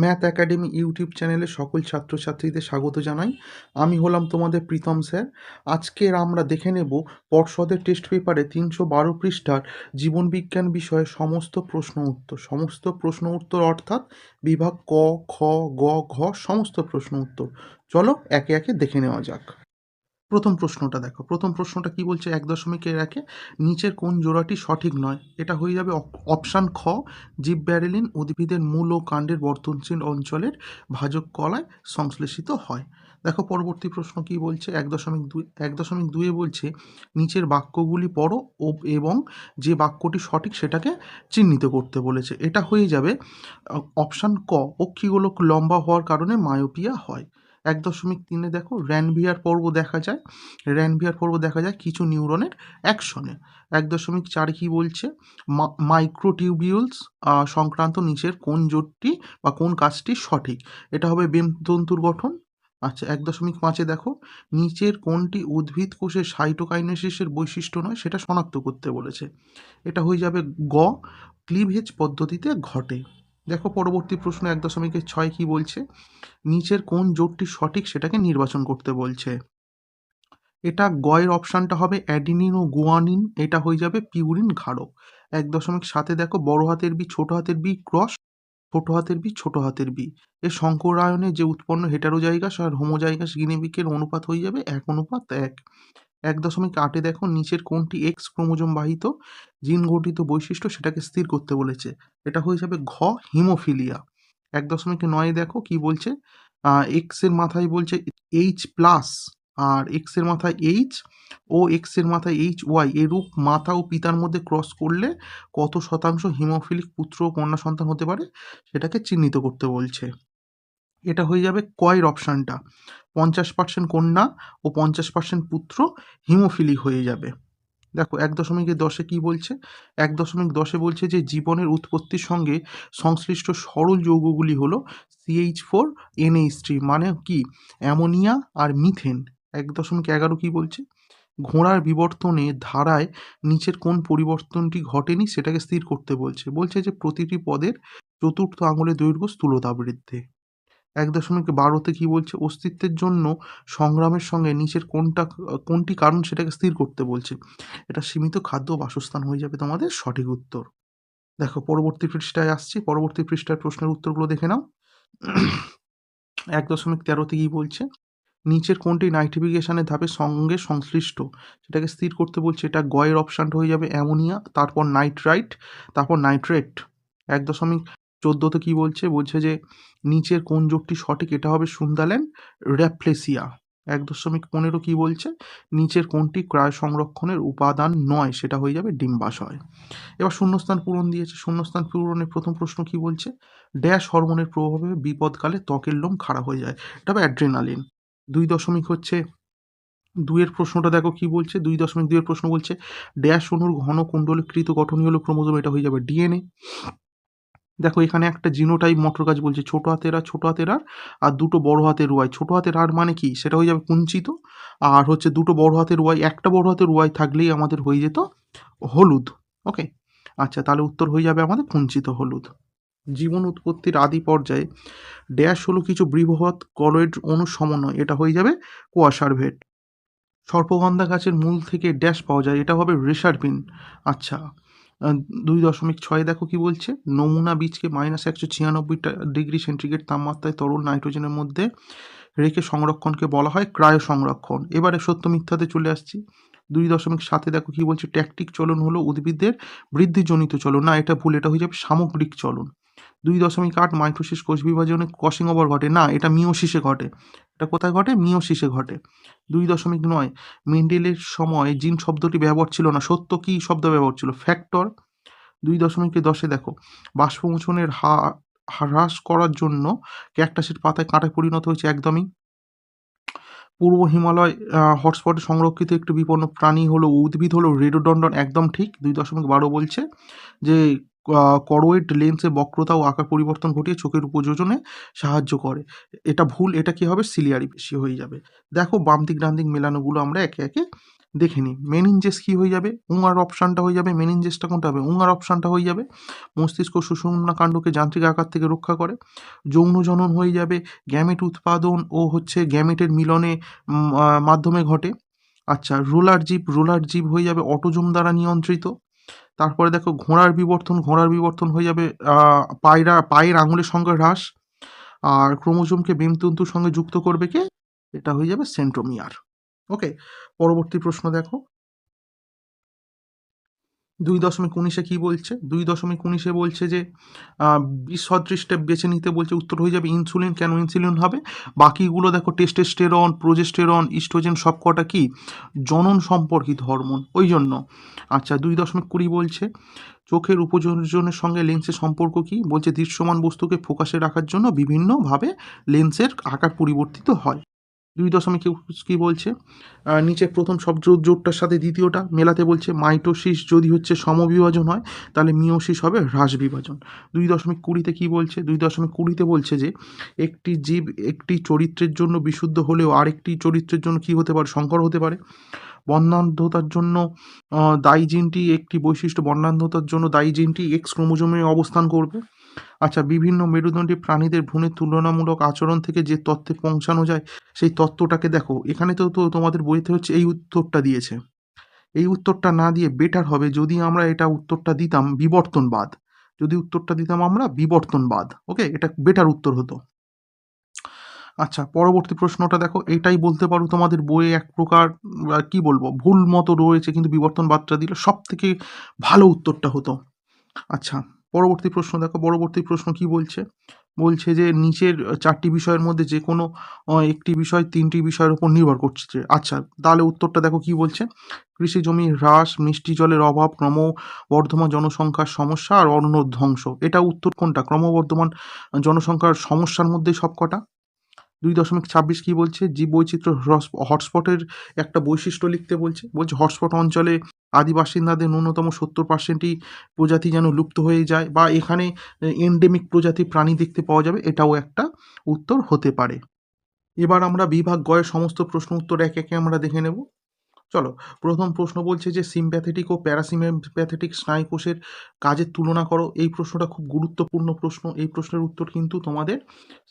Math academy YouTube চ্যানেলে সকল ছাত্রছাত্রীদের স্বাগত জানাই। আমি হলাম তোমাদের প্রীতম স্যার। আজকের আমরা দেখে নেব পর্ষদের টেস্ট পেপারে ৩১২ পৃষ্ঠার জীবনবিজ্ঞান বিষয়ে সমস্ত প্রশ্ন উত্তর অর্থাৎ বিভাগ ক, খ, গ, ঘ সমস্ত প্রশ্ন উত্তর। চলো একে একে দেখে নেওয়া যাক। প্রথম প্রশ্নটা দেখো, প্রথম প্রশ্নটা কি বলছে? ১.১-এ নিচের কোন জোড়াটি সঠিক নয়? এটা হয়ে যাবে অপশান খ, জিবব্যারেলিন উদ্ভিদের মূল ও কাণ্ডের বর্ধনশীল অঞ্চলের ভাজক কলায় সংশ্লেষিত হয়। দেখো পরবর্তী প্রশ্ন কি বলছে? ১.২ বলছে নিচের বাক্যগুলি পড়ো এবং যে বাক্যটি সঠিক সেটাকে চিহ্নিত করতে বলেছে। এটা হয়ে যাবে অপশান ক, অক্ষিগোলক লম্বা হওয়ার কারণে মায়োপিয়া হয়। ১.৩ দেখো র্যানভিয়ার পর্ব দেখা যায় কিছু নিউরনের অ্যাকশনে। ১.৪ কি বলছে? মাইক্রোটিউবিউলস সংক্রান্ত নিচের কোন জোটটি বা কোন কাজটি সঠিক? এটা হবে বেমতন্তুর গঠন। আচ্ছা ১.৫ দেখো নিচের কোনটি উদ্ভিদ কোষে সাইটোকাইনেসিসের বৈশিষ্ট্য নয় সেটা শনাক্ত করতে বলেছে। এটা হয়ে যাবে গ, ক্লিভেজ পদ্ধতিতে ঘটে। দেখো পরবর্তী প্রশ্ন ১.৬ কি বলছে? নিচের কোন জোটটি সঠিক সেটাকে নির্বাচন করতে বলছে। এটা গয়ের অপশানটা হবে অ্যাডিনিন ও গুয়ানিন, এটা হয়ে যাবে পিউরিন ক্ষারক। ১.৭ দেখো বড় হাতের বি ছোট হাতের বি ক্রস ছোট হাতের বি এর সংকরায়নে যে উৎপন্ন হেটারোজাইগাস আর হোমোজাইগাস গিনিপিগের অনুপাত হয়ে যাবে ১:১। ১.৮ দেখো নিচের কোনটি এক্স ক্রোমোজোম বাহিত জিন গঠিত বৈশিষ্ট্য সেটাকে স্থির করতে বলেছে। এটা হয়ে যাবে ঘ, হিমোফিলিয়া। ১.৯ দেখো কি বলছে? এক্স এর মাথায় বলছে এইচ প্লাস আর এক্স এর মাথায় এইচ ও এক্স এর মাথায় এইচ ওয়াই এরূপ মাতা ও পিতার মধ্যে ক্রস করলে কত শতাংশ হিমোফিলিক পুত্র ও কন্যা সন্তান হতে পারে সেটাকে চিহ্নিত করতে বলছে। এটা হয়ে যাবে কয়ের অপশানটা, ৫০% কন্যা ও ৫০% পুত্র হিমোফিলিক হয়ে যাবে। দেখো ১.১০ কি বলছে? ১.১০ বলছে যে জীবনের উৎপত্তির সঙ্গে সংশ্লিষ্ট সরল যৌগগুলি হলো CH4 NH3 মানে কি অ্যামোনিয়া আর মিথেন। ১.১১ কি বলছে? ঘোড়ার বিবর্তনে ধারায় নিচের কোন পরিবর্তনটি ঘটেনি সেটাকে স্থির করতে বলছে। বলছে যে প্রতিটি পদের চতুর্থ আঙুলের দৈর্ঘ্য স্থূলতা বৃদ্ধি। ১.১২ কি বলছে? অস্তিত্বের জন্য সংগ্রামের সঙ্গে নিচের কোনটি কারণ সেটাকে স্থির করতে বলছে। এটা সীমিত খাদ্য ও বাসস্থান হয়ে যাবে তোমাদের সঠিক উত্তর। দেখো পরবর্তী পৃষ্ঠায় আসছি, পরবর্তী পৃষ্ঠার প্রশ্নের উত্তরগুলো দেখে নাও। ১.১৩ কি বলছে? নিচের কোনটি নাইট্রিফিকেশনের ধাপের সঙ্গে সংশ্লিষ্ট সেটাকে স্থির করতে বলছে। এটা গয়ের অপশানটা হয়ে যাবে অ্যামোনিয়া, তারপর নাইট্রাইট, তারপর নাইট্রেট। ১.১৪ কি বলছে? বলছে যে নিচের কোন যোগটি সঠিক? এটা হবে সুন্দাল্যান্ড র্যাফ্লেসিয়া। ১.১৫ কি বলছে? নিচের কোনটি ক্রায় সংরক্ষণের উপাদান নয়? সেটা হয়ে যাবে ডিম্বাশয়। এবার শূন্যস্থান পূরণ দিয়েছে। শূন্যস্থান পূরণের প্রথম প্রশ্ন কি বলছে? ড্যাশ হরমোনের প্রভাবে বিপদকালে ত্বকের লোম খাড়া হয়ে যায়। এটা হবে অ্যাড্রেনালিন। ২ এর প্রশ্নটা দেখো কি বলছে? ২.২ এর প্রশ্ন বলছে ড্যাশ অণুর ঘন কুণ্ডলীকৃত গঠনই হলো ক্রোমোজোম, এটা হয়ে যাবে ডিএনএ। দেখো এখানে একটা জিনোটাইপ মটর গাছ বলছে ছোট হাতের আর দুটো বড় হাতের ওয়াই। ছোট হাতের আর মানে কি? সেটা হয়ে যাবে কুঞ্চিত, আর হচ্ছে দুটো বড় হাতের ওয়াই, একটা বড় হাতের ওয়াই থাকলেই আমাদের হয়ে যেত হলুদ। ওকে, আচ্ছা তাহলে উত্তর হয়ে যাবে আমাদের কুঞ্চিত হলুদ। জীবন উৎপত্তির আদি পর্যায়ে ড্যাশ হলো কিছু বৃহৎ কলয়েড অণুর সমন্বয়, এটা হয়ে যাবে কোয়াসারভেট। সর্পগন্ধা গাছের মূল থেকে ড্যাশ পাওয়া যায়, এটা হবে রেসারপিন। আচ্ছা ২.৬ দেখো কি বলছে? নমুনা বীজকে -১৯৬ ডিগ্রি সেন্টিগ্রেড তাপমাত্রায় তরল নাইট্রোজেনের মধ্যে রেখে সংরক্ষণকে বলা হয় ক্রায়ো সংরক্ষণ। এবারে সত্য মিথ্যাতে চলে আসছি। ২.৭ দেখো কি বলছে? ট্যাকটিক চলন হলো উদ্ভিদের বৃদ্ধিজনিত চলন। না, এটা ভুল, এটা হয়ে যাবে সামগ্রিক চলন। ২.৮ মাইটোসিস কোষ বিভাজনে ক্রসিং ওভার ঘটে। না, এটা মিওসিসে ঘটে। এটা কোথায় ঘটে? মিওসিসে ঘটে। ২.৯ মেন্ডেলের সময় জিন শব্দটি ব্যবহার ছিল না। সত্য কি শব্দ ব্যবহার ছিল? ফ্যাক্টর। ২.১০ দেখো বাষ্পমোচনের হ্রাস করার জন্য ক্যাকটাসের পাতায় কাঁটায় পরিণত হয়েছে একদমই। পূর্ব হিমালয় হটস্পটে সংরক্ষিত একটি বিপন্ন প্রাণী হলো উদ্ভিদ হলো রেডোডন্ডন, একদম ঠিক। ২.১২ বলছে যে করোয়েড লেন্সে বক্রতা ও আকার পরিবর্তন ঘটিয়ে চোখের উপযোজনে সাহায্য করে। এটা ভুল, এটা কি হবে? সিলিয়ারি পেশি হয়ে যাবে। দেখো বাম দিক ডান দিক মেলানোগুলো আমরা একে একে দেখে নিই। মেনিনজেস কি হয়ে যাবে? উঙার অপশানটা হয়ে যাবে। মেনিনজেসটা কোনটা হবে? উঙার অপশানটা হয়ে যাবে। মস্তিষ্ক সুষুম্না কাণ্ডকে যান্ত্রিক আঘাত থেকে রক্ষা করে। যৌন জনন হয়ে যাবে গ্যামেট উৎপাদন ও হচ্ছে গ্যামেটের মিলনে মাধ্যমে ঘটে। আচ্ছা, রোলার জীব হয়ে যাবে অটোজোম দ্বারা নিয়ন্ত্রিত। তারপরে দেখো ঘোড়ার বিবর্তন হয়ে যাবে পায়ের আঙুলের সংখ্যা হ্রাস। আর ক্রোমোজোমকে বেমতন্তুর সঙ্গে যুক্ত করবে কে? এটা হয়ে যাবে সেন্ট্রোমিয়ার। ওকে, পরবর্তী প্রশ্ন দেখো 2.19 কি বলছে? 2.19 বলছে যে বিষ সদৃশ স্টেপ বেছে নিতে বলছে। উত্তর হয়ে যাবে ইনসুলিন। কেন ইনসুলিন হবে? বাকিগুলো দেখো টেস্টোস্টেরন, প্রোজেস্টেরন, ইস্ট্রোজেন সবকটা কি জনন সম্পর্কিত হরমোন, ওই জন্য। আচ্ছা, 2.20 বলছে চোখের উপযোজনের সঙ্গে লেন্সের সম্পর্ক কি? বলছে দৃশ্যমান বস্তুকে ফোকাসে রাখার জন্য বিভিন্নভাবে লেন্সের আকার পরিবর্তিত হয়। 2.21 কি বলছে? নিচে প্রথম শব্দ জোটটার সাথে দ্বিতীয়টা মেলাতে বলছে। মাইটোসিস যদি হচ্ছে সমবিভাজন হয় তাহলে মিওসিস হবে হ্রাস বিভাজন। 2.20 কি বলছে? 2.20 বলছে যে একটি জীব একটি চরিত্রের জন্য বিশুদ্ধ হলেও আরেকটি চরিত্রের জন্য কি হতে পারে? সংকর হতে পারে। বর্ণাঢ্যতার জন্য দায়ী জিনটি একটি বৈশিষ্ট্য, বর্ণাঢ্যতার জন্য দায়ী জিনটি এক্স ক্রোমোজোমে অবস্থান করবে। আচ্ছা, বিভিন্ন মেরুদণ্ডী প্রাণীদের ভ্রূণের তুলনামূলক আচরণ থেকে যে তথ্যে পৌঁছানো যায় সেই তত্ত্বটাকে দেখো। এখানে তো তোমাদের বইতে হচ্ছে এই উত্তরটা দিয়েছে। এই উত্তরটা না দিয়ে বেটার হবে যদি আমরা এটা উত্তরটা দিতাম বিবর্তনবাদ। যদি উত্তরটা দিতাম আমরা বিবর্তনবাদ, ওকে, এটা বেটার উত্তর হতো। আচ্ছা, পরবর্তী প্রশ্নটা দেখো। এটাই বলতে পারো তোমাদের বইয়ে এক প্রকার কি বলবো ভুল মতো রয়েছে, কিন্তু বিবর্তনবাদটা দিলে সব থেকে ভালো উত্তরটা হতো। আচ্ছা, পরবর্তী প্রশ্ন দেখো। পরবর্তী প্রশ্ন কি বলছে? বলছে যে নিচের 4টি বিষয়ের মধ্যে যে কোনো একটি বিষয় 3টি বিষয়ের উপর নির্ভর করছে। আচ্ছা, তাহলে উত্তরটা দেখো কি বলছে। কৃষি জমির হ্রাস, মিষ্টি জলের অভাব, ক্রমবর্ধমান জনসংখ্যার সমস্যা আর অরণ্য ধ্বংস। এটা উত্তর কোনটা? ক্রমবর্ধমান জনসংখ্যার সমস্যার মধ্যেই সবকটা। 2.26 কি বলছে? জীববৈচিত্র্য হটস্পটের একটা বৈশিষ্ট্য লিখতে বলছে। বলছে হটস্পট অঞ্চলে আদি বাসিন্দাদের ন্যূনতম 70%ই প্রজাতি যেন লুপ্ত হয়ে যায়, বা এখানে এন্ডেমিক প্রজাতির প্রাণী দেখতে পাওয়া যাবে, এটাও একটা উত্তর হতে পারে। এবার আমরা বিভাগ গয়ের সমস্ত প্রশ্ন উত্তর একে একে আমরা দেখে নেব। চলো, প্রথম প্রশ্ন বলছে যে সিম্প্যাথেটিক ও প্যারাসিম্প্যাথেটিক স্নায়ুকোষের কাজের তুলনা করো। এই প্রশ্নটা খুব গুরুত্বপূর্ণ প্রশ্ন। এই প্রশ্নের উত্তর কিন্তু তোমাদের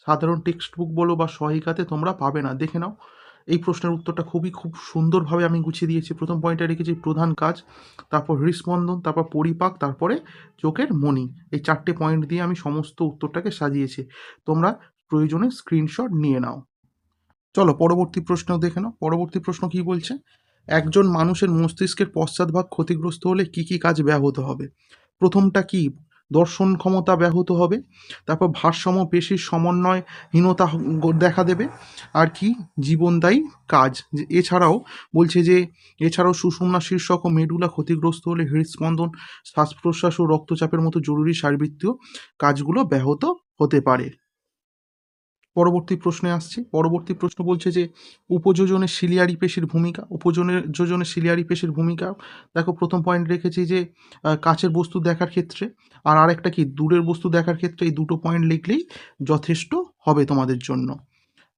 সাধারণ টেক্সট বুক বলো বা সহায়িকাতে তোমরা পাবে না, দেখে নাও। এই প্রশ্নের উত্তরটা খুব সুন্দরভাবে আমি গুছিয়ে দিয়েছি। প্রথম পয়েন্টে রেখেছি প্রধান কাজ, তারপর হৃৎস্পন্দন, তারপর পরিপাক, তারপরে চোখের মণি। এই 4টে পয়েন্ট দিয়ে আমি সমস্ত উত্তরটাকে সাজিয়েছি। তোমরা প্রয়োজনে স্ক্রিনশট নিয়ে নাও। চলো পরবর্তী প্রশ্ন দেখে নাও। পরবর্তী প্রশ্ন কি বলছে? একজন মানুষের মস্তিষ্কের পশ্চাৎভাগ ক্ষতিগ্রস্ত হলে কি কি কাজ ব্যাহত হবে? প্রথমটা কি? দর্শন ক্ষমতা ব্যাহত হবে। তারপর ভারসাম্য পেশির সমন্বয়হীনতা দেখা দেবে। আর কি? জীবনদায়ী কাজ। এছাড়াও বলছে যে এছাড়াও সুষুম্না শীর্ষক ও মেডুলা ক্ষতিগ্রস্ত হলে হৃদস্পন্দন, শ্বাস প্রশ্বাস ও রক্তচাপের মতো জরুরি শারীরবৃত্তীয় কাজগুলো ব্যাহত হতে পারে। পরবর্তী প্রশ্নে আসছি। পরবর্তী প্রশ্ন বলছে যে উপযোজনে সিলিয়ারি পেশির ভূমিকা। যোজনে সিলিয়ারি পেশির ভূমিকা দেখো। প্রথম পয়েন্ট রেখেছি যে কাছের বস্তু দেখার ক্ষেত্রে, আর আরেকটা কি দূরের বস্তু দেখার ক্ষেত্রে। এই দুটো পয়েন্ট লিখলেই যথেষ্ট হবে তোমাদের জন্য।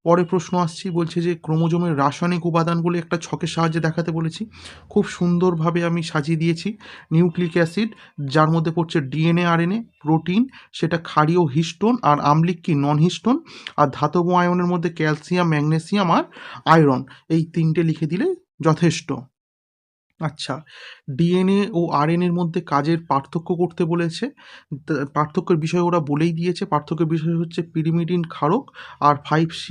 পরে প্রশ্ন আসছি, বলছে যে ক্রোমোজোমের রাসায়নিক উপাদানগুলি একটা ছকের সাহায্যে দেখাতে বলেছি। খুব সুন্দরভাবে আমি সাজিয়ে দিয়েছি। নিউক্লিক অ্যাসিড, যার মধ্যে পড়ছে ডিএনএ আরএনএ, প্রোটিন সেটা ক্ষারীয় হিস্টোন, আর আম্লিক কি নন হিস্টোন, আর ধাতব আয়নের মধ্যে ক্যালসিয়াম, ম্যাগনেসিয়াম আর আয়রন। এই 3টে লিখে দিলে যথেষ্ট। আচ্ছা, ডিএনএ ও আরএনএর মধ্যে কাজের পার্থক্য করতে বলেছে। পার্থক্যের বিষয় ওরা বলেই দিয়েছে। পার্থক্যের বিষয় হচ্ছে পিরিমিডিন ক্ষারক আর 5C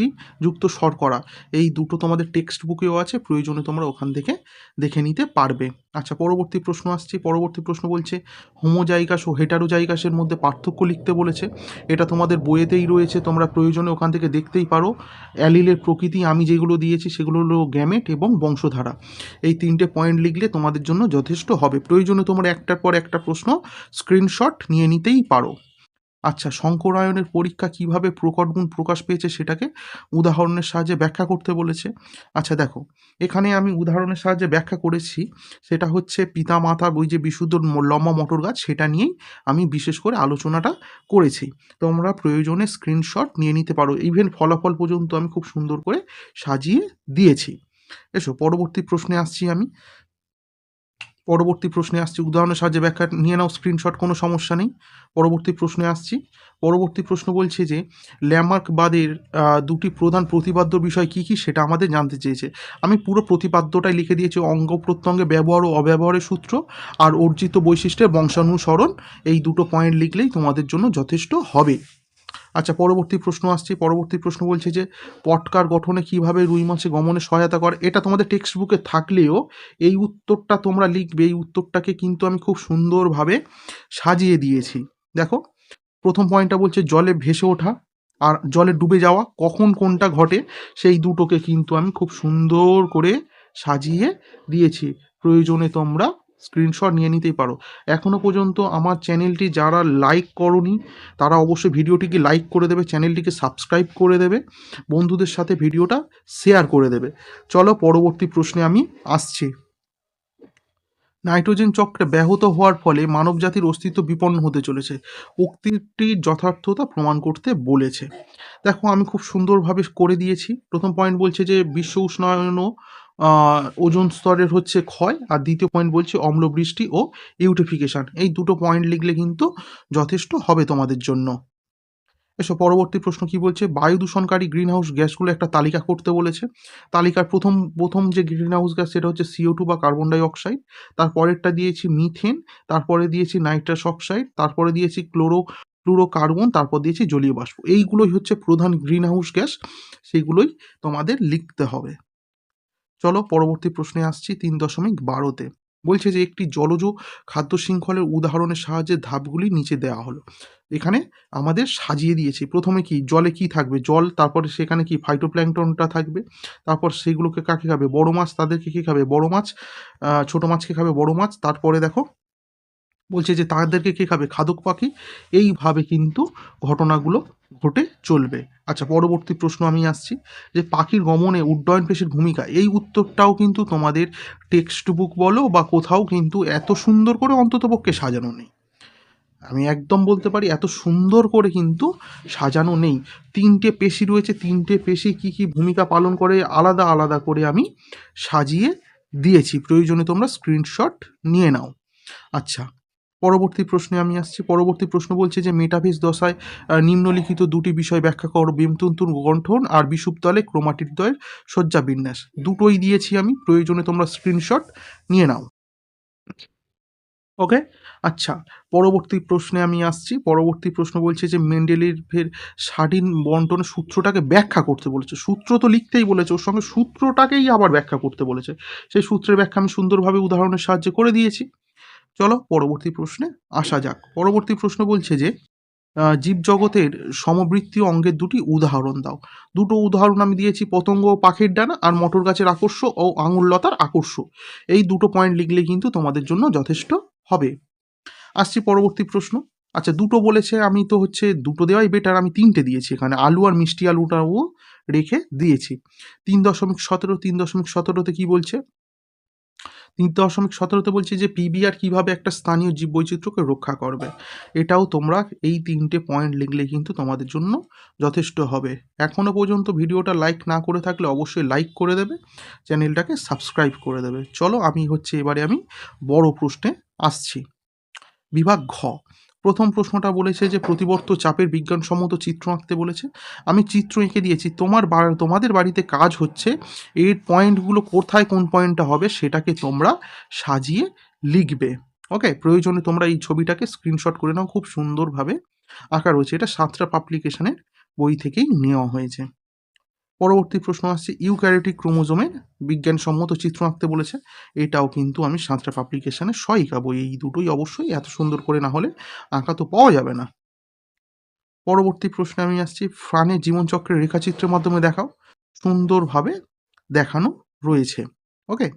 যুক্ত শর্করা। এই দুটো তোমাদের টেক্সট বুকেও আছে, প্রয়োজনে তোমরা ওখান থেকে দেখে নিতে পারবে। আচ্ছা, পরবর্তী প্রশ্ন আসছে। পরবর্তী প্রশ্ন বলছে হোমোজাইগাস ও হেটারোজাইগাসের মধ্যে পার্থক্য লিখতে বলেছে। এটা তোমাদের বইয়েতেই রয়েছে, তোমরা প্রয়োজনে ওখান থেকে দেখতেই পারো। অ্যালিলের প্রকৃতি আমি যেগুলো দিয়েছি সেগুলো হলো গ্যামেট এবং বংশধারা। এই 3টে পয়েন্ট লিখলে তোমাদের জন্য যথেষ্ট হবে। প্রয়োজনে তোমরা একটার পর একটা প্রশ্ন স্ক্রিনশট নিয়ে নিতেই পারো। আচ্ছা, শঙ্করায়নের পরীক্ষা কিভাবে প্রকট গুণ প্রকাশ পেয়েছে সেটাকে উদাহরণের সাহায্যে ব্যাখ্যা করতে বলেছে। আচ্ছা দেখো, এখানে আমি উদাহরণের সাহায্যে ব্যাখ্যা করেছি, সেটা হচ্ছে পিতামাতা ওই যে বিশুদ্ধ লম্বা মটর গাছ, সেটা নিয়েই আমি বিশেষ করে আলোচনাটা করেছি। তোমরা প্রয়োজনে স্ক্রিনশট নিয়ে নিতে পারো, ইভেন ফলাফল পর্যন্ত আমি খুব সুন্দর করে সাজিয়ে দিয়েছি। এসো পরবর্তী প্রশ্নে আসছি আমি। পরবর্তী প্রশ্নে আসছি, উদাহরণের সাহায্যে ব্যাখ্যা নিয়ে নাও স্ক্রিনশট, কোনো সমস্যা নেই। পরবর্তী প্রশ্নে আসছি। পরবর্তী প্রশ্ন বলছে যে ল্যামার্কবাদের দুটি প্রধান প্রতিপাদ্য বিষয় কী কী সেটা আমাদের জানতে চেয়েছে। আমি পুরো প্রতিপাদ্যটাই লিখে দিয়েছি, অঙ্গ প্রত্যঙ্গে ব্যবহার ও অব্যবহারের সূত্র আর অর্জিত বৈশিষ্ট্যের বংশানুসরণ, এই দুটো পয়েন্ট লিখলেই তোমাদের জন্য যথেষ্ট হবে। আচ্ছা, পরবর্তী প্রশ্ন আসছে। পরবর্তী প্রশ্ন বলছে যে পটকার গঠনে কিভাবে রুই মাছে গমনে সহায়তা করে। এটা তোমাদের টেক্সট বুকে থাকলেও এই উত্তরটা তোমরা লিখবে, এই উত্তরটাকে কিন্তু আমি খুব সুন্দরভাবে সাজিয়ে দিয়েছি। দেখো, প্রথম পয়েন্টটা বলছে জলে ভেসে ওঠা আর জলে ডুবে যাওয়া, কখন কোনটা ঘটে সেই দুটোকে কিন্তু আমি খুব সুন্দর করে সাজিয়ে দিয়েছি। প্রয়োজনে তোমরা স্ক্রিনশট নিয়ে নিতেই পারো। এখনও পর্যন্ত আমার চ্যানেলটি যারা লাইক করনি তারা অবশ্যই ভিডিওটিকে লাইক করে দেবে, চ্যানেলটিকে সাবস্ক্রাইব করে দেবে, বন্ধুদের সাথে ভিডিওটা শেয়ার করে দেবে। চলো পরবর্তী প্রশ্নে আমি আসছি। নাইট্রোজেন চক্রে ব্যাহত হওয়ার ফলে মানবজাতির অস্তিত্ব বিপন্ন হতে চলেছে, উক্তিটির যথার্থতা প্রমাণ করতে বলেছে। দেখো, আমি খুব সুন্দরভাবে করে দিয়েছি। প্রথম পয়েন্ট বলছে যে বিশ্ব উষ্ণায়ন ও ওজোন স্তরের হচ্ছে ক্ষয়, আর দ্বিতীয় পয়েন্ট বলছে অম্লবৃষ্টি ও ইউটিফিকেশন। এই দুটো পয়েন্ট লিখলে কিন্তু যথেষ্ট হবে তোমাদের জন্য। এসব পরবর্তী প্রশ্ন কি বলছে, বায়ু দূষণকারী গ্রিনহাউস গ্যাসগুলো একটা তালিকা করতে বলেছে। তালিকার প্রথম প্রথম যে গ্রিনহাউস গ্যাস সেটা হচ্ছে CO2 বা কার্বন ডাই অক্সাইড, তারপরেরটা দিয়েছি মিথেন, তারপরে দিয়েছি নাইট্রাস অক্সাইড, তারপরে দিয়েছি ফ্লুরোকার্বন, তারপর দিয়েছি জলীয় বাষ্প। এইগুলোই হচ্ছে প্রধান গ্রিনহাউস গ্যাস, সেগুলোই তোমাদের লিখতে হবে। চলো পরবর্তী প্রশ্নে আসছি 3.12-তে। বলছে যে একটি জলজ খাদ্য শৃঙ্খলের উদাহরণের সাহায্যে ধাপগুলি নিচে দেওয়া হলো। এখানে আমাদের সাজিয়ে দিয়েছি। প্রথমে কি জলে কি থাকবে, জল, তারপরে সেখানে কি ফাইটোপ্ল্যাঙ্কটনটা থাকবে, তারপর সেগুলোকে কাকে খাবে, বড় মাছ, তাদেরকে কি খাবে, বড় মাছ, ছোট মাছকে খাবে বড় মাছ, তারপরে দেখো বলছে যে তাদেরকে কে খাবে, খাদক পাখি। এইভাবে কিন্তু ঘটনাগুলো ঘটে চলবে। আচ্ছা, পরবর্তী প্রশ্ন আমি আসছি যে পাখির গমনে উড্ডয়ন পেশির ভূমিকা। এই উত্তরটাও কিন্তু তোমাদের টেক্সট বুক বলো বা কোথাও কিন্তু এত সুন্দর করে অন্ততপক্ষে সাজানো নেই। আমি একদম বলতে পারি এত সুন্দর করে কিন্তু সাজানো নেই। 3টে পেশি রয়েছে, 3টে পেশি কী কী ভূমিকা পালন করে আলাদা আলাদা করে আমি সাজিয়ে দিয়েছি। প্রয়োজনে তোমরা স্ক্রিনশট নিয়ে নাও। আচ্ছা, পরবর্তী প্রশ্নে আমি আসছি। পরবর্তী প্রশ্ন বলছে যে মেটাফেজ দশায় নিম্নলিখিত দুটি বিষয় ব্যাখ্যা করো, বিমতন্তুর গঠন আর বিষুবতলে ক্রোমাটিডদ্বয়ের সজ্জাবিন্যাস। দুটোই দিয়েছি আমি, প্রয়োজনে তোমরা স্ক্রিনশট নিয়ে নাও। ওকে। আচ্ছা, পরবর্তী প্রশ্নে আমি আসছি। পরবর্তী প্রশ্ন বলছে যে মেন্ডেলিভের স্বাধীন বন্টনের সূত্রটাকে ব্যাখ্যা করতে বলেছে। সূত্র তো লিখতেই বলেছে, ওর সঙ্গে সূত্রটাকেই আবার ব্যাখ্যা করতে বলেছে। সেই সূত্রের ব্যাখ্যা আমি সুন্দরভাবে উদাহরণের সাহায্যে করে দিয়েছি। চলো পরবর্তী প্রশ্নে আসা যাক। পরবর্তী প্রশ্ন বলছে যে জীবজগতের সমবৃত্তীয় অঙ্গের দুটি উদাহরণ দাও। দুটো উদাহরণ আমি দিয়েছি, পতঙ্গ ও পাখির ডানা আর মটর গাছের আকর্ষ ও আঙুর লতার আকর্ষ। এই দুটো পয়েন্ট লিখলে কিন্তু তোমাদের জন্য যথেষ্ট হবে। আসছি পরবর্তী প্রশ্ন। আচ্ছা, দুটো বলেছে, আমি তো হচ্ছে দুটো দেওয়াই বেটার, আমি 3টে দিয়েছি এখানে, আলু আর মিষ্টি আলুটাও রেখে দিয়েছি। 3.17, 3.17তে কি বলছে, 3.17তে বলছে যে পিবিআর কিভাবে একটা স্থানীয় জীববৈচিত্র্যকে রক্ষা করবে। এটাও তোমরা এই 3টে পয়েন্ট লিখলে কিন্তু তোমাদের জন্য যথেষ্ট হবে। এখনও পর্যন্ত ভিডিওটা লাইক না করে থাকলে অবশ্যই লাইক করে দেবে, চ্যানেলটাকে সাবস্ক্রাইব করে দেবে। চলো আমি হচ্ছে এবারে আমি বড় প্রশ্নে আসছি। বিভাগ ঘ। প্রথম প্রশ্নটা বলেছে যে প্রতিবর্ত চাপের বিজ্ঞানসম্মত চিত্র আঁকতে বলেছে। আমি চিত্র এঁকে দিয়েছি, তোমাদের বাড়িতে কাজ হচ্ছে এর পয়েন্টগুলো কোথায় কোন পয়েন্টটা হবে সেটাকে তোমরা সাজিয়ে লিখবে। ওকে, প্রয়োজনে তোমরা এই ছবিটাকে স্ক্রিনশট করে নাও, খুব সুন্দরভাবে আঁকা রয়েছে। এটা সাঁতরা পাবলিকেশনের বই থেকেই নেওয়া হয়েছে। পরবর্তী প্রশ্ন আসছে ইউক্যারিওটিক ক্রোমোজোমের বিজ্ঞানসম্মত চিত্র আঁকতে বলেছে। এটাও কিন্তু আমি সাঁতরা পাবলিকেশনের সহায়িকা বই, এই দুটোই অবশ্যই এত সুন্দর করে না হলে আঁকা তো পাওয়া যাবে না। পরবর্তী প্রশ্নে আমি আসছি প্রাণের জীবনচক্রের রেখাচিত্রের মাধ্যমে দেখাও। সুন্দরভাবে দেখানো রয়েছে। ওকে,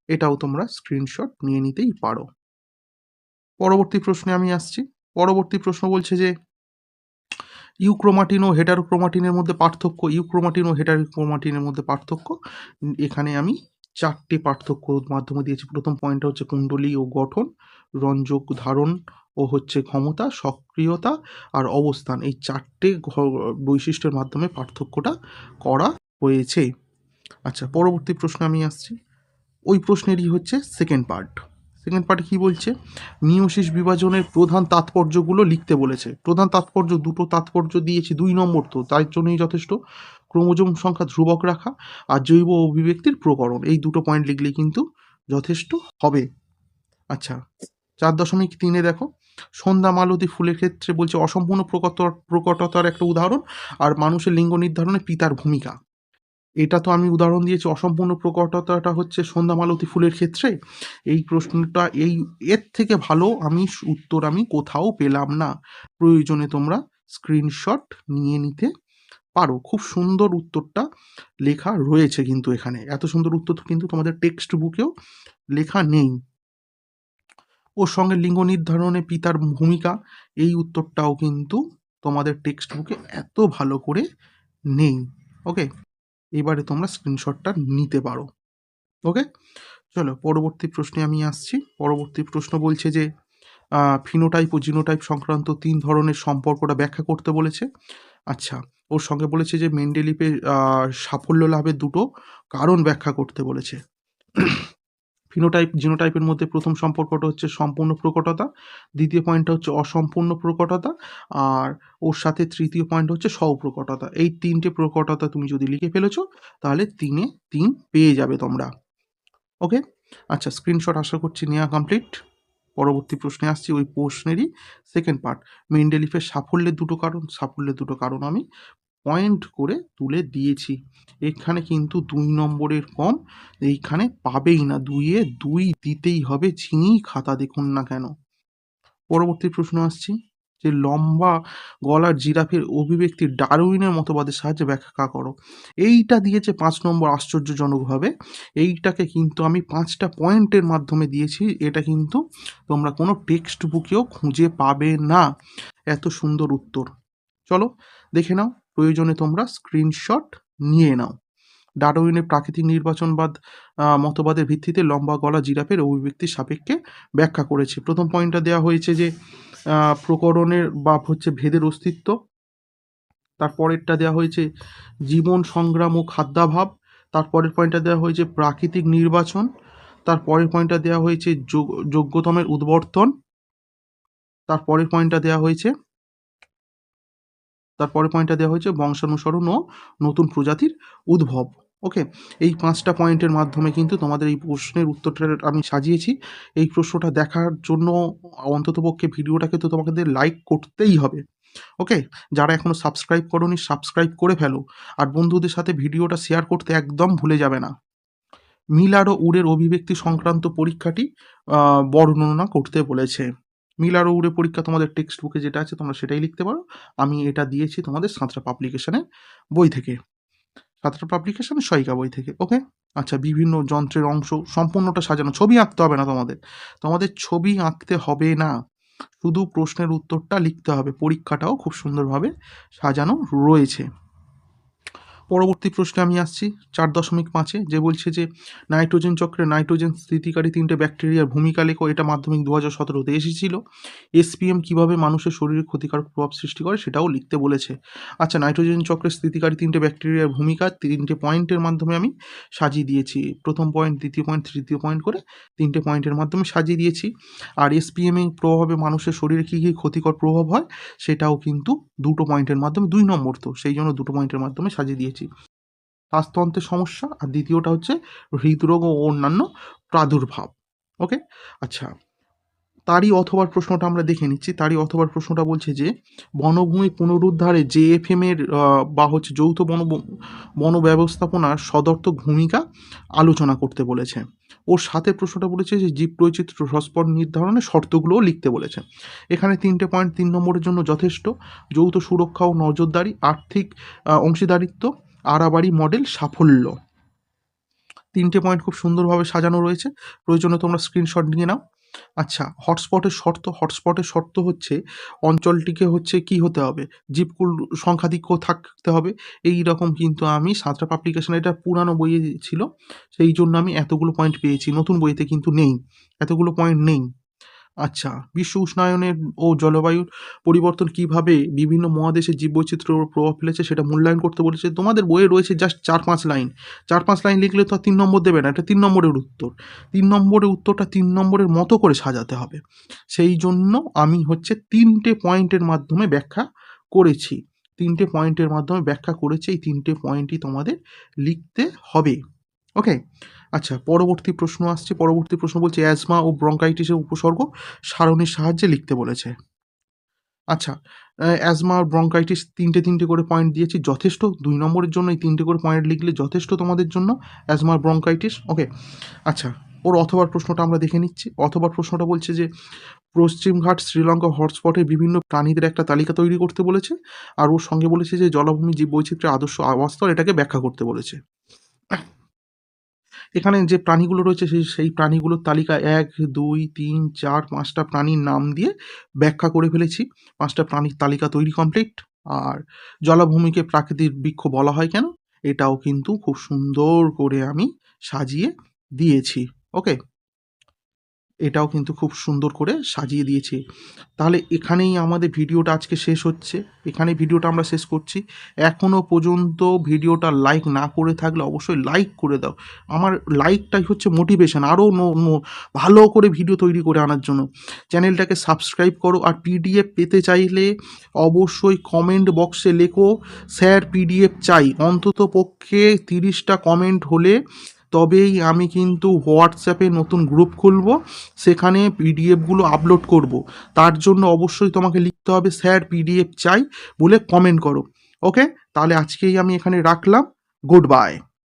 এটাও তোমরা স্ক্রিনশট নিয়ে নিতেই পারো। পরবর্তী প্রশ্নে আমি আসছি। পরবর্তী প্রশ্ন বলছে যে ইউক্রোমাটিন ও হেটারোক্রোমাটিনের মধ্যে পার্থক্য, ইউক্রোমাটিন ও হেটারোক্রোমাটিনের মধ্যে পার্থক্য। এখানে আমি 4টে পার্থক্য মাধ্যমে দিয়েছি। প্রথম পয়েন্টটা হচ্ছে কুণ্ডলী ও গঠন, রঞ্জক ধারণ ও হচ্ছে ক্ষমতা, সক্রিয়তা আর অবস্থান। এই 4টে বৈশিষ্ট্যের মাধ্যমে পার্থক্যটা করা হয়েছে। আচ্ছা, পরবর্তী প্রশ্নে আমি আসছি। ওই প্রশ্নেরই হচ্ছে সেকেন্ড পার্টে কী বলছে, মিয়োসিস বিভাজনের প্রধান তাৎপর্যগুলো লিখতে বলেছে। প্রধান তাৎপর্য, দুটো তাৎপর্য দিয়েছি, 2 নম্বর তো তার জন্যই যথেষ্ট। ক্রোমোজোম সংখ্যা ধ্রুবক রাখা আর জৈব অভিব্যক্তির প্রকরণ, এই দুটো পয়েন্ট লিখলেই কিন্তু যথেষ্ট হবে। আচ্ছা, 4.3 দেখো, সন্ধ্যা মালতী ফুলের ক্ষেত্রে বলছে অসম্পূর্ণ প্রকটতার একটা উদাহরণ আর মানুষের লিঙ্গ নির্ধারণে পিতার ভূমিকা। এটা তো আমি উদাহরণ দিয়েছি, অসম্পূর্ণ প্রকটতাটা হচ্ছে সন্ধ্যা মালতী ফুলের ক্ষেত্রে। এই প্রশ্নটা এর থেকে ভালো উত্তর আমি কোথাও পেলাম না। প্রয়োজনে তোমরা স্ক্রিনশট নিয়ে নিতে পারো। খুব সুন্দর উত্তরটা লেখা রয়েছে, কিন্তু এখানে এত সুন্দর উত্তর কিন্তু তোমাদের টেক্সট বুকেও লেখা নেই। ওর সঙ্গে লিঙ্গ নির্ধারণে পিতার ভূমিকা, এই উত্তরটাও কিন্তু তোমাদের টেক্সট বুকে এত ভালো করে নেই। ওকে, এবারে তোমরা স্ক্রিনশটটা নিতে পারো। ওকে, চলো পরবর্তী প্রশ্নে আমি আসছি। পরবর্তী প্রশ্ন বলছে যে ফিনোটাইপ ও জিনোটাইপ সংক্রান্ত 3 ধরনের সম্পর্কটা ব্যাখ্যা করতে বলেছে। আচ্ছা, ওর সঙ্গে বলেছে যে মেন্ডেলিফের সাফল্য লাভের 2টো কারণ ব্যাখ্যা করতে বলেছে। ফিনোটাইপ জিনোটাইপের মধ্যে প্রথম সম্পর্কটা হচ্ছে সম্পূর্ণ প্রকটতা, দ্বিতীয় পয়েন্টটা হচ্ছে অসম্পূর্ণ প্রকটতা, আর ওর সাথে তৃতীয় পয়েন্ট হচ্ছে স্বপ্রকটতা। এই 3টে প্রকটতা তুমি যদি লিখে ফেলেছো তাহলে 3-এ 3 পেয়ে যাবে তোমরা। ওকে, আচ্ছা, স্ক্রিনশট আশা করছি নেওয়া কমপ্লিট। পরবর্তী প্রশ্নে আসছি, ওই প্রশ্নেরই সেকেন্ড পার্ট, মেন্ডেলিফের সাফল্যের 2টো কারণ আমি পয়েন্ট করে তুলে দিয়েছি। এখানে কিন্তু 2 নম্বরের কম এইখানে পাবেই না, 2-এ 2 দিতেই হবে, যিনি খাতা দেখুন না কেন। পরবর্তী প্রশ্ন আসছি যে লম্বা গলার জিরাফের অভিব্যক্তি ডারউইনের মতবাদের সাহায্যে ব্যাখ্যা করো। এইটা দিয়েছে 5 নম্বর আশ্চর্যজনকভাবে। এইটাকে কিন্তু আমি 5টা পয়েন্টের মাধ্যমে দিয়েছি। এটা কিন্তু তোমরা কোনো টেক্সট বুকেও খুঁজে পাবে না, এত সুন্দর উত্তর। চলো দেখে নাও, প্রয়োজনে তোমরা স্ক্রিনশট নিয়ে নাও। ডারউইনের প্রাকৃতিক নির্বাচনবাদ মতবাদের ভিত্তিতে লম্বা গলা জিরাফের অভিব্যক্তির সাপেক্ষে ব্যাখ্যা করেছে। প্রথম পয়েন্টটা দেওয়া হয়েছে যে প্রকরণের বা হচ্ছে ভেদের অস্তিত্ব। তারপরেরটা দেওয়া হয়েছে জীবন সংগ্রাম ও খাদ্যাভাব। তারপরের পয়েন্টটা দেওয়া হয়েছে প্রাকৃতিক নির্বাচন। তারপরের পয়েন্টটা দেওয়া হয়েছে যোগ্যতমের উদ্বর্তন। তারপরের পয়েন্টটা দেওয়া হয়েছে বংশানুসরণ ও নতুন প্রজাতির উদ্ভব। ওকে, এই 5টা পয়েন্টের মাধ্যমে কিন্তু তোমাদের এই প্রশ্নের উত্তরটা আমি সাজিয়েছি। এই প্রশ্নটা দেখার জন্য অন্ততপক্ষে ভিডিওটাকে তো তোমাদের লাইক করতেই হবে। ওকে, যারা এখনও সাবস্ক্রাইব করোনি সাবস্ক্রাইব করে ফেলো, আর বন্ধুদের সাথে ভিডিওটা শেয়ার করতে একদম ভুলে যাবে না। মিলার ও উডের অভিব্যক্তি সংক্রান্ত পরীক্ষাটি বর্ণনা করতে বলেছে। মিলার ও উডের পরীক্ষা তোমাদের টেক্সট বুকে যেটা আছে তোমরা সেটাই লিখতে পারো। আমি এটা দিয়েছি তোমাদের সাঁতরা পাবলিকেশনের বই থেকে, সাঁতরা পাবলিকেশনের সহায়িকা বই থেকে। ওকে, আচ্ছা, বিভিন্ন যন্ত্রের অংশ সম্পূর্ণটা সাজানো, ছবি আঁকতে হবে না, তোমাদের ছবি আঁকতে হবে না, শুধু প্রশ্নের উত্তরটা লিখতে হবে। পরীক্ষাটাও খুব সুন্দরভাবে সাজানো রয়েছে। পরবর্তী প্রশ্নে আমি আসছি 4.5-এ, যে বলছে যে নাইট্রোজেন চক্রে নাইট্রোজেন স্থিতিকারী 3টে ব্যাকটেরিয়ার ভূমিকা লেখো। এটা মাধ্যমিক 2017-তে এসেছিল। এসপিএম কিভাবে মানুষের শরীরে ক্ষতিকারক প্রভাব সৃষ্টি করে সেটাও লিখতে বলেছে। আচ্ছা, নাইট্রোজেন চক্রে স্থিতিকারী 3টে ব্যাকটেরিয়ার ভূমিকা 3টে পয়েন্টের মাধ্যমে আমি সাজিয়ে দিয়েছি। প্রথম পয়েন্ট, দ্বিতীয় পয়েন্ট, তৃতীয় পয়েন্ট করে 3টে পয়েন্টের মাধ্যমে সাজিয়ে দিয়েছি। আর এসপিএম এর প্রভাবে মানুষের শরীরে কী কী ক্ষতিকর প্রভাব হয় সেটাও কিন্তু 2টো পয়েন্টের মাধ্যমে, 2 নম্বর তো সেই জন্য 2টো পয়েন্টের মাধ্যমে সাজিয়ে দিয়েছি। শ্বাসতন্ত্রের সমস্যা, আর দ্বিতীয়টা হচ্ছে হৃদরোগ ও অন্যান্য প্রাদুর্ভাব। ওকে, আচ্ছা, তারই অথবার প্রশ্নটা আমরা দেখে নিচ্ছি। তারই অথবার প্রশ্নটা বলছে যে বনভূমি পুনরুদ্ধারে জেএফএম এর বা হচ্ছে যৌথ বন ব্যবস্থাপনার সদর্থক ভূমিকা আলোচনা করতে বলেছে। ওর সাথে প্রশ্নটা বলেছে যে জীব বৈচিত্র্য হ্রস্বর নির্ধারণের শর্তগুলোও লিখতে বলেছে। এখানে 3টে পয়েন্ট 3 নম্বরের জন্য যথেষ্ট। যৌথ সুরক্ষা ও নজরদারি, আর্থিক অংশীদারিত্ব, আড়াবাড়ি মডেল সাফল্য। 3টে পয়েন্ট খুব সুন্দরভাবে সাজানো রয়েছে, প্রয়োজনে তোমরা স্ক্রিনশট নিয়ে নাও। আচ্ছা, হটস্পটের শর্ত হচ্ছে অঞ্চলটিকে হচ্ছে কি হতে হবে, জীবকুল সংখ্যাধিক্য থাকতে হবে। এই রকম কিন্তু আমি সাঁতরা পাবলিকেশন, এটা পুরানো বইয়ে ছিল, সেই জন্য আমি এতগুলো পয়েন্ট পেয়েছি, নতুন বইতে কিন্তু নেই, এতগুলো পয়েন্ট নেই। আচ্ছা, বিশ্ব উষ্ণায়নের ও জলবায়ুর পরিবর্তন কিভাবে বিভিন্ন মহাদেশের জীববৈচিত্র্যের উপর প্রভাব ফেলেছে সেটা মূল্যায়ন করতে বলেছে। তোমাদের বইয়ে রয়েছে জাস্ট 4-5 লাইন, 4-5 লাইন লিখলে তো আর 3 নম্বর দেবে না, এটা 3 নম্বরের উত্তর। 3 নম্বরের উত্তরটা 3 নম্বরের মতো করে সাজাতে হবে। সেই জন্য আমি হচ্ছে 3টে পয়েন্টের মাধ্যমে ব্যাখ্যা করেছি, 3টে পয়েন্টের মাধ্যমে ব্যাখ্যা করেছি, এই 3টে পয়েন্টই তোমাদের লিখতে হবে। ওকে। আচ্ছা, পরবর্তী প্রশ্ন আসছে। পরবর্তী প্রশ্ন বলছে অ্যাজমা ও ব্রঙ্কাইটিসের উপসর্গ সারণীর সাহায্যে লিখতে বলেছে। আচ্ছা, অ্যাজমা আর ব্রঙ্কাইটিস 3টে করে পয়েন্ট দিয়েছি, যথেষ্ট। 2 নম্বরের জন্য এই 3টে করে পয়েন্ট লিখলে যথেষ্ট তোমাদের জন্য, অ্যাজমা আর ব্রঙ্কাইটিস। ওকে। আচ্ছা, ওর অথবার প্রশ্নটা আমরা দেখে নিচ্ছি। অথবার প্রশ্নটা বলছে যে পশ্চিমঘাট শ্রীলঙ্কা হটস্পটে বিভিন্ন প্রাণীদের একটা তালিকা তৈরি করতে বলেছে, আর ওর সঙ্গে বলেছে যে জলাভূমি জীববৈচিত্র্যের আদর্শ আবাসস্থল, এটাকে ব্যাখ্যা করতে বলেছে। এখানে যে প্রাণীগুলো রয়েছে সেই প্রাণীগুলোর তালিকা 1, 2, 3, 4, 5টা প্রাণীর নাম দিয়ে ব্যাখ্যা করে ফেলেছি। 5টা প্রাণীর তালিকা তৈরি কমপ্লিট। আর জলাভূমিকে প্রাকৃতিক বৃক্ষ বলা হয় কেন, এটাও কিন্তু খুব সুন্দর করে আমি সাজিয়ে দিয়েছি। ওকে, এটাও কিন্তু খুব সুন্দর করে সাজিয়ে দিয়েছি। তাহলে এখানেই আমাদের ভিডিওটা আজকে শেষ হচ্ছে, এখানেই ভিডিওটা আমরা শেষ করছি। এখনও পর্যন্ত ভিডিওটা লাইক না করে থাকলে অবশ্যই লাইক করে দাও, আমার লাইকটাই হচ্ছে মোটিভেশন আরও ভালো করে ভিডিও তৈরি করে আনার জন্য। চ্যানেলটাকে সাবস্ক্রাইব করো, আর পিডিএফ পেতে চাইলে অবশ্যই কমেন্ট বক্সে লেখো স্যার পিডিএফ চাই, অন্তত পক্ষে 30টা কমেন্ট হলে তবেই আমি কিন্তু হোয়াটসঅ্যাপে নতুন গ্রুপ খুলব, সেখানে পিডিএফগুলো আপলোড করব। তার জন্য অবশ্যই তোমাকে লিখতে হবে স্যার পিডিএফ চাই বলে কমেন্ট করো। ওকে, তাহলে আজকেই আমি এখানে রাখলাম, গুড বাই।